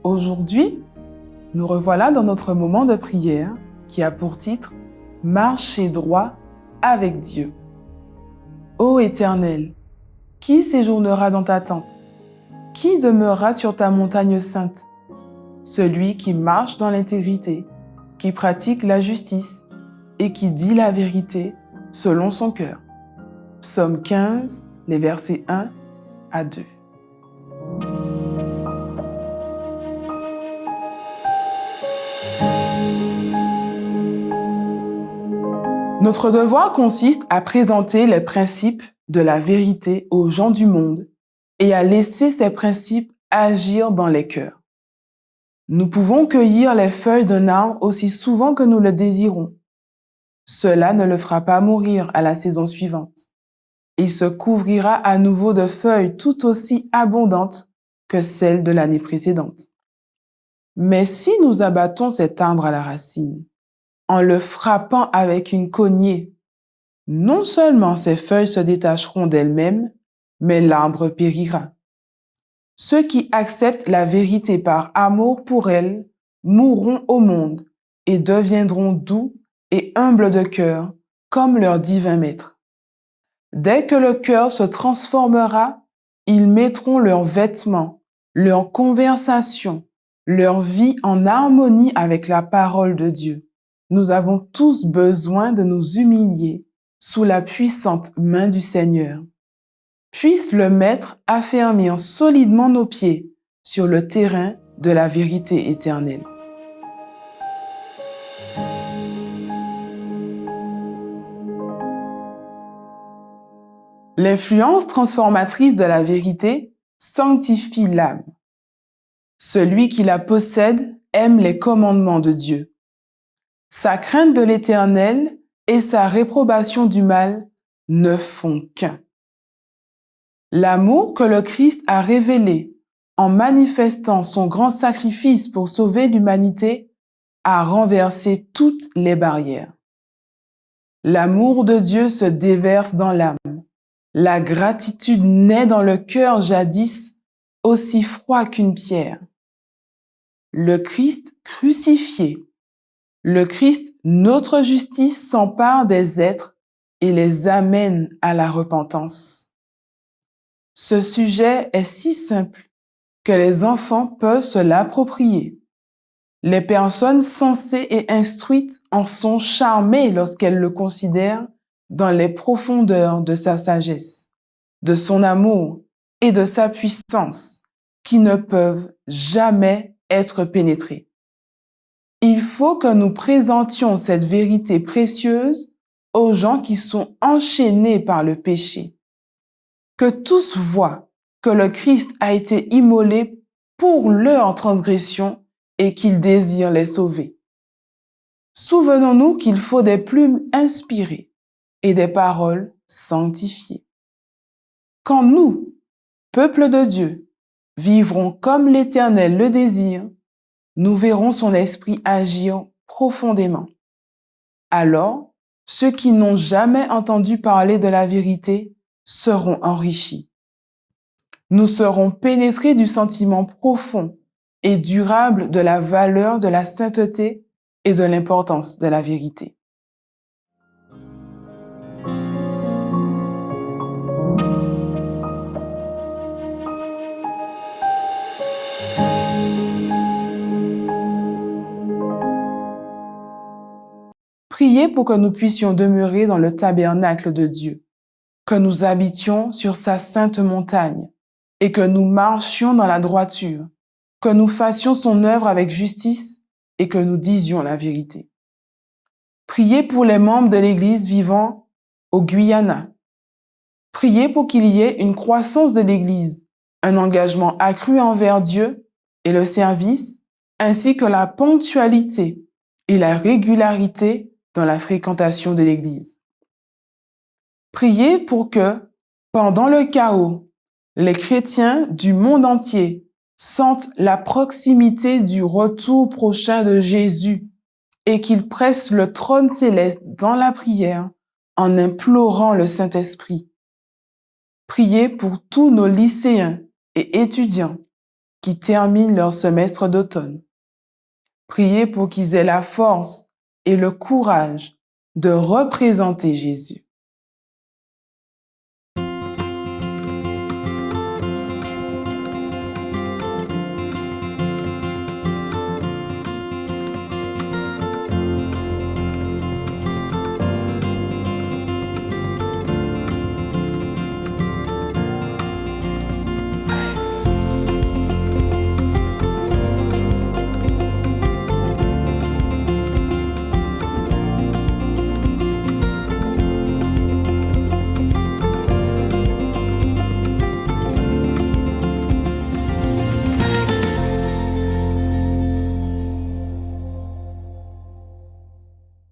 Aujourd'hui, nous revoilà dans notre moment de prière qui a pour titre « Marcher droit avec Dieu ». Ô Éternel, qui séjournera dans ta tente? Qui demeurera sur ta montagne sainte? Celui qui marche dans l'intégrité, qui pratique la justice et qui dit la vérité selon son cœur. Psaume 15, les versets 1 à 2. Notre devoir consiste à présenter les principes de la vérité aux gens du monde et à laisser ces principes agir dans les cœurs. Nous pouvons cueillir les feuilles d'un arbre aussi souvent que nous le désirons. Cela ne le fera pas mourir à la saison suivante. Il se couvrira à nouveau de feuilles tout aussi abondantes que celles de l'année précédente. Mais si nous abattons cet arbre à la racine, en le frappant avec une cognée, non seulement ses feuilles se détacheront d'elles-mêmes, mais l'arbre périra. Ceux qui acceptent la vérité par amour pour elle mourront au monde et deviendront doux et humbles de cœur, comme leur divin maître. Dès que le cœur se transformera, ils mettront leurs vêtements, leur conversation, leur vie en harmonie avec la parole de Dieu. Nous avons tous besoin de nous humilier sous la puissante main du Seigneur. Puisse le Maître affermir solidement nos pieds sur le terrain de la vérité éternelle. L'influence transformatrice de la vérité sanctifie l'âme. Celui qui la possède aime les commandements de Dieu. Sa crainte de l'Éternel et sa réprobation du mal ne font qu'un. L'amour que le Christ a révélé en manifestant son grand sacrifice pour sauver l'humanité a renversé toutes les barrières. L'amour de Dieu se déverse dans l'âme. La gratitude naît dans le cœur jadis aussi froid qu'une pierre. Le Christ crucifié, le Christ, notre justice, s'empare des êtres et les amène à la repentance. Ce sujet est si simple que les enfants peuvent se l'approprier. Les personnes sensées et instruites en sont charmées lorsqu'elles le considèrent dans les profondeurs de sa sagesse, de son amour et de sa puissance qui ne peuvent jamais être pénétrées. Il faut que nous présentions cette vérité précieuse aux gens qui sont enchaînés par le péché. Que tous voient que le Christ a été immolé pour leur transgression et qu'il désire les sauver. Souvenons-nous qu'il faut des plumes inspirées et des paroles sanctifiées. Quand nous, peuple de Dieu, vivrons comme l'Éternel le désire, nous verrons son esprit agir profondément. Alors, ceux qui n'ont jamais entendu parler de la vérité seront enrichis. Nous serons pénétrés du sentiment profond et durable de la valeur de la sainteté et de l'importance de la vérité. Priez pour que nous puissions demeurer dans le tabernacle de Dieu, que nous habitions sur sa sainte montagne et que nous marchions dans la droiture, que nous fassions son œuvre avec justice et que nous disions la vérité. Priez pour les membres de l'Église vivant au Guyana. Priez pour qu'il y ait une croissance de l'Église, un engagement accru envers Dieu et le service, ainsi que la ponctualité et la régularité dans la fréquentation de l'Église. Priez pour que, pendant le chaos, les chrétiens du monde entier sentent la proximité du retour prochain de Jésus et qu'ils pressent le trône céleste dans la prière en implorant le Saint-Esprit. Priez pour tous nos lycéens et étudiants qui terminent leur semestre d'automne. Priez pour qu'ils aient la force et le courage de représenter Jésus.